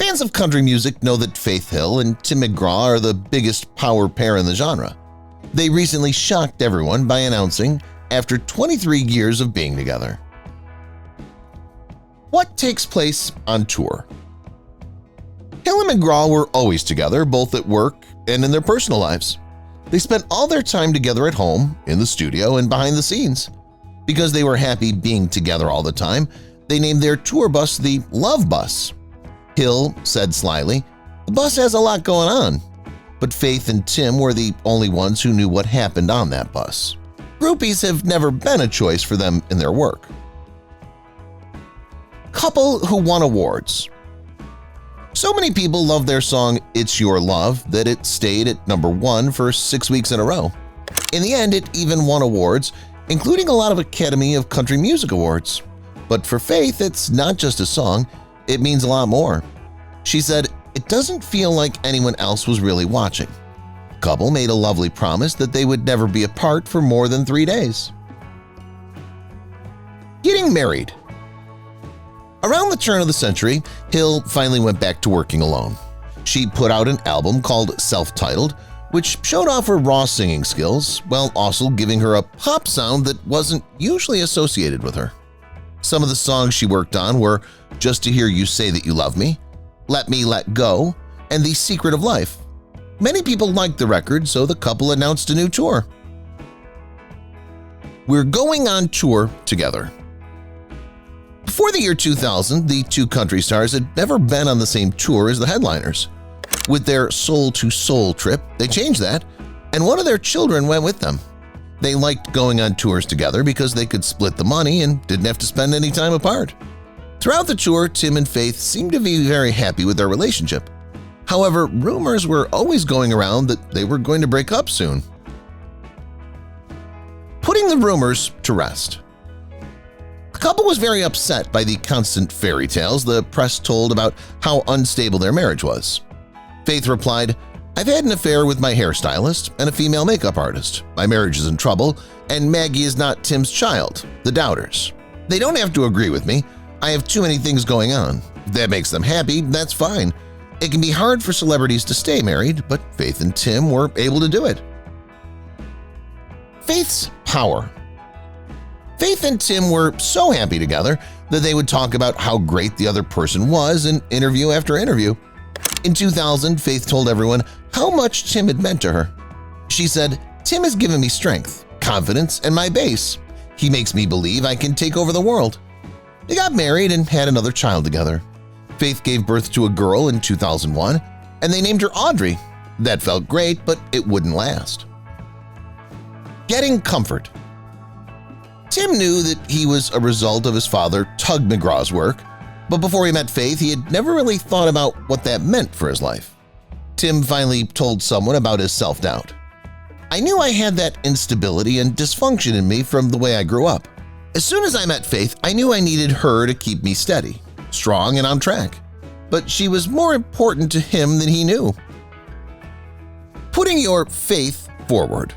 Fans of country music know that Faith Hill and Tim McGraw are the biggest power pair in the genre. They recently shocked everyone by announcing after 23 years of being together. What takes place on tour? Hill and McGraw were always together, both at work and in their personal lives. They spent all their time together at home, in the studio, and behind the scenes. Because they were happy being together all the time, they named their tour bus the Love Bus. Hill said slyly, "The bus has a lot going on." But Faith and Tim were the only ones who knew what happened on that bus. Groupies have never been a choice for them in their work. Couple who won awards. So many people love their song "It's Your Love" that it stayed at #1 for 6 weeks in a row. In the end, it even won awards, including a lot of Academy of Country Music Awards. But for Faith, it's not just a song, it means a lot more. She said, "It doesn't feel like anyone else was really watching." The couple made a lovely promise that they would never be apart for more than 3 days. Getting married. Around the turn of the century, Hill finally went back to working alone. She put out an album called Selftitled, which showed off her raw singing skills while also giving her a pop sound that wasn't usually associated with her. Some of the songs she worked on were "Just to Hear You Say That You Love Me," "Let Me Let Go," and "The Secret of Life." Many people liked the record, so the couple announced a new tour. We're going on tour together. Before the year 2000, the two country stars had never been on the same tour as the headliners. With their Soul to Soul trip, they changed that, and one of their children went with them. They liked going on tours together because they could split the money and didn't have to spend any time apart. Throughout the tour, Tim and Faith seemed to be very happy with their relationship. However, rumors were always going around that they were going to break up soon. Putting the rumors to rest. The couple was very upset by the constant fairy tales the press told about how unstable their marriage was. Faith replied, "I've had an affair with my hairstylist and a female makeup artist. My marriage is in trouble, and Maggie is not Tim's child, the doubters. They don't have to agree with me. I have too many things going on. If that makes them happy, that's fine. It can be hard for celebrities to stay married, but Faith and Tim were able to do it." Faith's power. Faith and Tim were so happy together that they would talk about how great the other person was in interview after interview. In 2000, Faith told everyone how much Tim had meant to her. She said, "Tim has given me strength, confidence, and my base. He makes me believe I can take over the world." They got married and had another child together. Faith gave birth to a girl in 2001, and they named her Audrey. That felt great, but it wouldn't last. Getting comfort. Tim knew that he was a result of his father, Tug McGraw's work, but before he met Faith, he had never really thought about what that meant for his life. Tim finally told someone about his self-doubt. "I knew I had that instability and dysfunction in me from the way I grew up. As soon as I met Faith, I knew I needed her to keep me steady, strong, and on track. But she was more important to him than he knew." Putting your faith forward.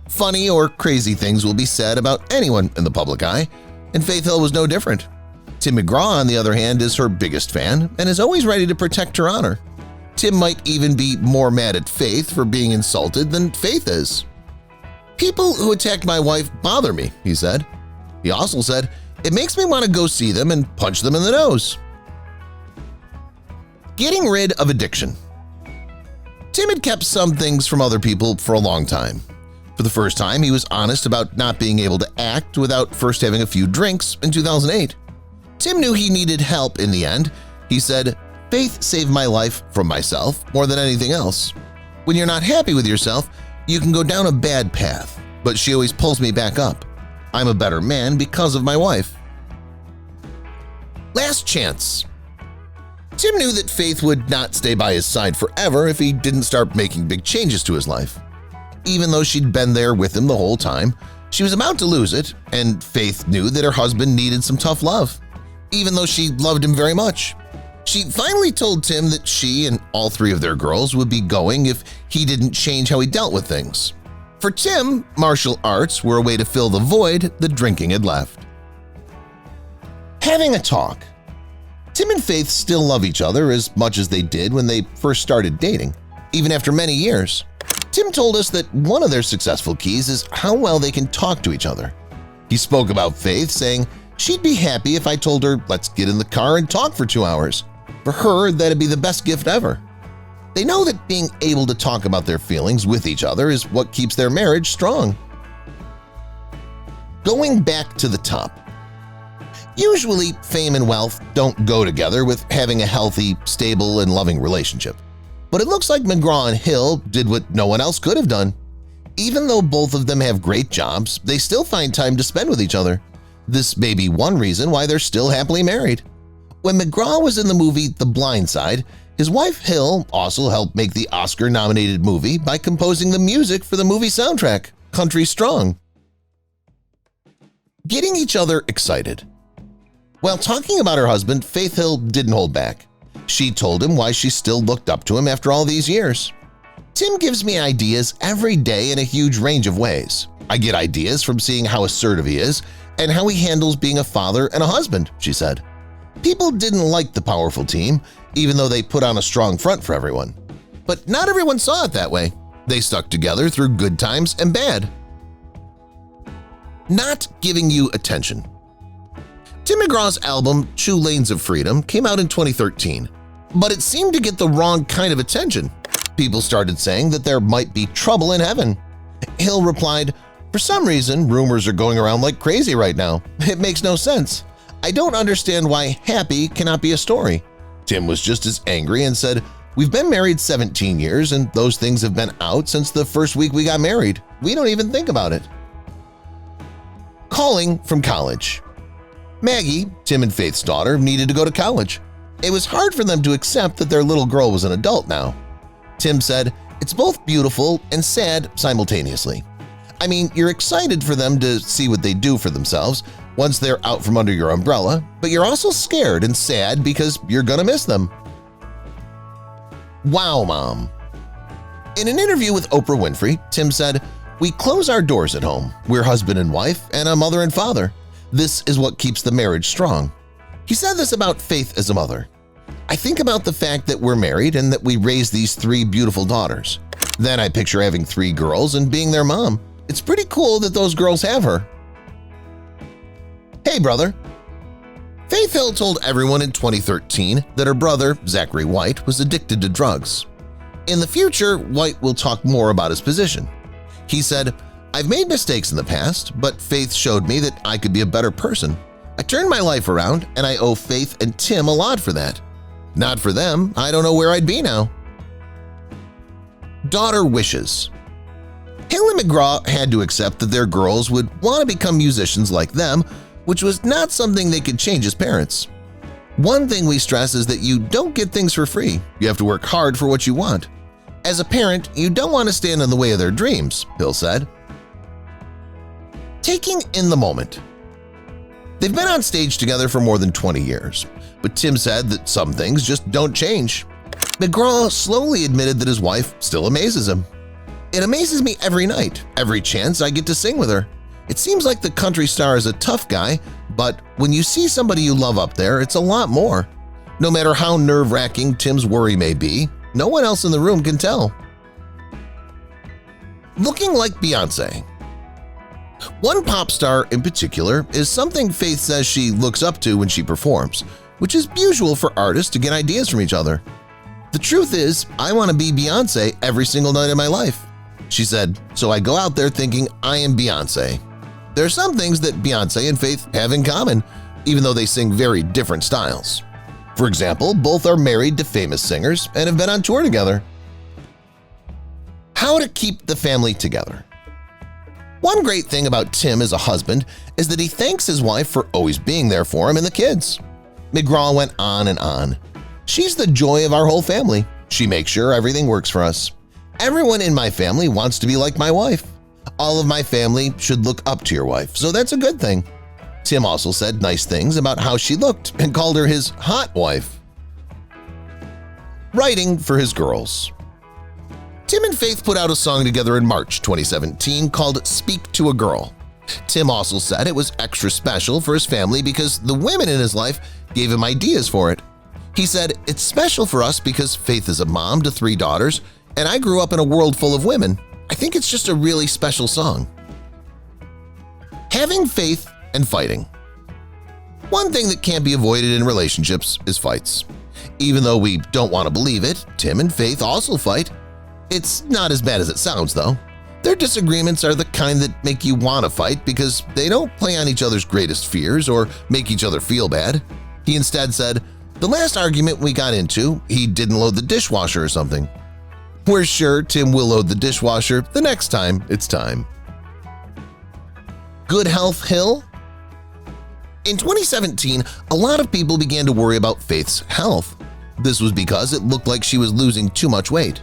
Funny or crazy things will be said about anyone in the public eye, and Faith Hill was no different. Tim McGraw, on the other hand, is her biggest fan and is always ready to protect her honor. Tim might even be more mad at Faith for being insulted than Faith is. "People who attacked my wife bother me," he said. He also said, "It makes me want to go see them and punch them in the nose." Getting rid of addiction. Tim had kept some things from other people for a long time. For the first time, he was honest about not being able to act without first having a few drinks in 2008. Tim knew he needed help in the end. He said, "Faith saved my life from myself more than anything else. When you're not happy with yourself, you can go down a bad path, but she always pulls me back up. I'm a better man because of my wife." Last chance. Tim knew that Faith would not stay by his side forever if he didn't start making big changes to his life. Even though she'd been there with him the whole time, she was about to lose it, and Faith knew that her husband needed some tough love, even though she loved him very much. She finally told Tim that she and all 3 of their girls would be going if he didn't change how he dealt with things. For Tim, martial arts were a way to fill the void the drinking had left. Having a talk. Tim and Faith still love each other as much as they did when they first started dating, even after many years. Tim told us that one of their successful keys is how well they can talk to each other. He spoke about Faith, saying she'd be happy if I told her, let's get in the car and talk for 2 hours. For her, that'd be the best gift ever. They know that being able to talk about their feelings with each other is what keeps their marriage strong. Going back to the top. Usually, fame and wealth don't go together with having a healthy, stable, and loving relationship. But it looks like McGraw and Hill did what no one else could have done. Even though both of them have great jobs, they still find time to spend with each other. This may be one reason why they're still happily married. When McGraw was in the movie The Blind Side, his wife Hill also helped make the Oscar-nominated movie by composing the music for the movie soundtrack, Country Strong. Getting each other excited. While talking about her husband, Faith Hill didn't hold back. She told him why she still looked up to him after all these years. Tim gives me ideas every day in a huge range of ways. I get ideas from seeing how assertive he is and how he handles being a father and a husband, she said. People didn't like the powerful team, even though they put on a strong front for everyone. But not everyone saw it that way. They stuck together through good times and bad. Not giving you attention. Tim McGraw's album, 2 Lanes of Freedom, came out in 2013, but it seemed to get the wrong kind of attention. People started saying that there might be trouble in heaven. Hill replied, "For some reason, rumors are going around like crazy right now. It makes no sense. I don't understand why happy cannot be a story." Tim was just as angry and said, "We've been married 17 years and those things have been out since the first week we got married. We don't even think about it." Calling from college. Maggie, Tim and Faith's daughter, needed to go to college. It was hard for them to accept that their little girl was an adult now. Tim said, "It's both beautiful and sad simultaneously. I mean, you're excited for them to see what they do for themselves once they're out from under your umbrella, but you're also scared and sad because you're gonna miss them." Wow, Mom. In an interview with Oprah Winfrey, Tim said, "We close our doors at home. We're husband and wife and a mother and father. This is what keeps the marriage strong." He said this about Faith as a mother. "I think about the fact that we're married and that we raised these 3 beautiful daughters. Then I picture having 3 girls and being their mom. It's pretty cool that those girls have her." Hey, brother. Faith Hill told everyone in 2013 that her brother, Zachary White, was addicted to drugs. In the future, White will talk more about his position. He said, "I've made mistakes in the past, but Faith showed me that I could be a better person. I turned my life around, and I owe Faith and Tim a lot for that. Not for them, I don't know where I'd be now." Daughter wishes. Hill and McGraw had to accept that their girls would want to become musicians like them, which was not something they could change as parents. "One thing we stress is that you don't get things for free. You have to work hard for what you want. As a parent, you don't want to stand in the way of their dreams," Hill said. Taking in the moment. They've been on stage together for more than 20 years, but Tim said that some things just don't change. McGraw slowly admitted that his wife still amazes him. "It amazes me every night, every chance I get to sing with her. It seems like the country star is a tough guy, but when you see somebody you love up there, it's a lot more. No matter how nerve-wracking Tim's worry may be, no one else in the room can tell." Looking like Beyonce. One pop star in particular is something Faith says she looks up to when she performs, which is usual for artists to get ideas from each other. "The truth is, I want to be Beyonce every single night of my life," she said, "so I go out there thinking I am Beyonce." There are some things that Beyonce and Faith have in common, even though they sing very different styles. For example, both are married to famous singers and have been on tour together. How to keep the family together. One great thing about Tim as a husband is that he thanks his wife for always being there for him and the kids. McGraw went on and on. "She's the joy of our whole family. She makes sure everything works for us. Everyone in my family wants to be like my wife. All of my family should look up to your wife, so that's a good thing." Tim also said nice things about how she looked and called her his hot wife. Writing for his girls. Tim and Faith put out a song together in March 2017 called "Speak to a Girl." Tim also said it was extra special for his family because the women in his life gave him ideas for it. He said, "It's special for us because Faith is a mom to 3 daughters, and I grew up in a world full of women. I think it's just a really special song." Having faith and fighting. One thing that can't be avoided in relationships is fights. Even though we don't want to believe it, Tim and Faith also fight. It's not as bad as it sounds, though. Their disagreements are the kind that make you want to fight because they don't play on each other's greatest fears or make each other feel bad. He instead said, "The last argument we got into, he didn't load the dishwasher or something." We're sure Tim will load the dishwasher the next time it's time. Good health hill? In 2017, a lot of people began to worry about Faith's health. This was because it looked like she was losing too much weight.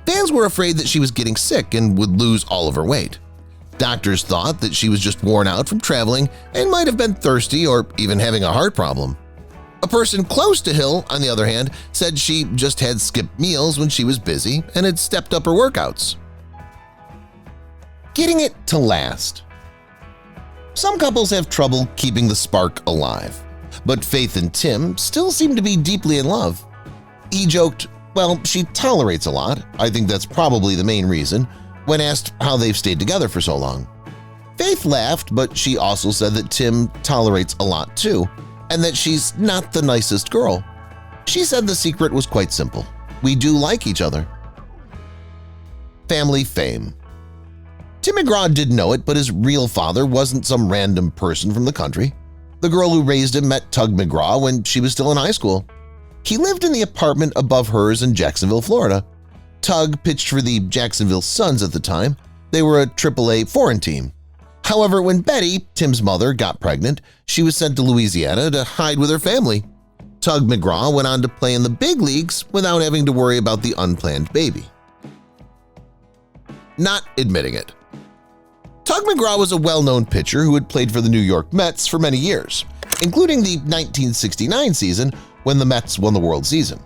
Fans were afraid that she was getting sick and would lose all of her weight. Doctors thought that she was just worn out from traveling and might have been thirsty or even having a heart problem. A person close to Hill, on the other hand, said she just had skipped meals when she was busy and had stepped up her workouts. Getting it to last. Some couples have trouble keeping the spark alive, but Faith and Tim still seem to be deeply in love. He joked, "Well, she tolerates a lot. I think that's probably the main reason," when asked how they've stayed together for so long. Faith laughed, but she also said that Tim tolerates a lot too, and that she's not the nicest girl. She said the secret was quite simple. We do like each other. Family fame. Tim McGraw didn't know it, but his real father wasn't some random person from the country. The girl who raised him met Tug McGraw when she was still in high school. He lived in the apartment above hers in Jacksonville, Florida. Tug pitched for the Jacksonville Suns at the time. They were a AAA foreign team. However, when Betty, Tim's mother, got pregnant, she was sent to Louisiana to hide with her family. Tug McGraw went on to play in the big leagues without having to worry about the unplanned baby. Not admitting it. Tug McGraw was a well-known pitcher who had played for the New York Mets for many years, including the 1969 season when the Mets won the World Season.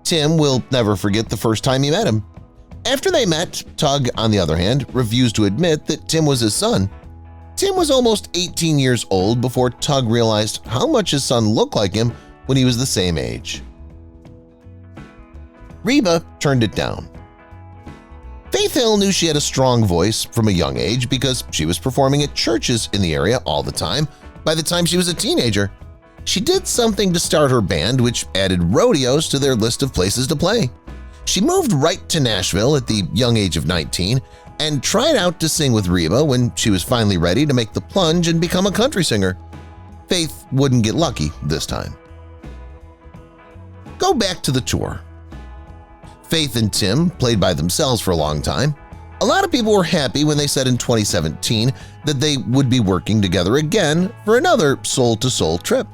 Tim will never forget the first time he met him. After they met, Tug, on the other hand, refused to admit that Tim was his son. Tim was almost 18 years old before Tug realized how much his son looked like him when he was the same age. Reba turned it down. Faith Hill knew she had a strong voice from a young age because she was performing at churches in the area all the time by the time she was a teenager. She did something to start her band which added rodeos to their list of places to play. She moved right to Nashville at the young age of 19 and tried out to sing with Reba when she was finally ready to make the plunge and become a country singer. Faith wouldn't get lucky this time. Go back to the tour. Faith and Tim played by themselves for a long time. A lot of people were happy when they said in 2017 that they would be working together again for another soul-to-soul trip.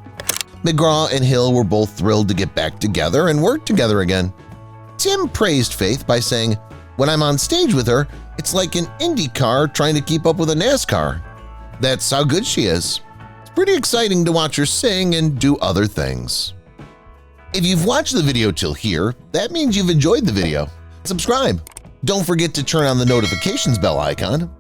McGraw and Hill were both thrilled to get back together and work together again. Tim praised Faith by saying, "When I'm on stage with her, it's like an Indy car trying to keep up with a NASCAR. That's how good she is. It's pretty exciting to watch her sing and do other things." If you've watched the video till here, that means you've enjoyed the video. Subscribe. Don't forget to turn on the notifications bell icon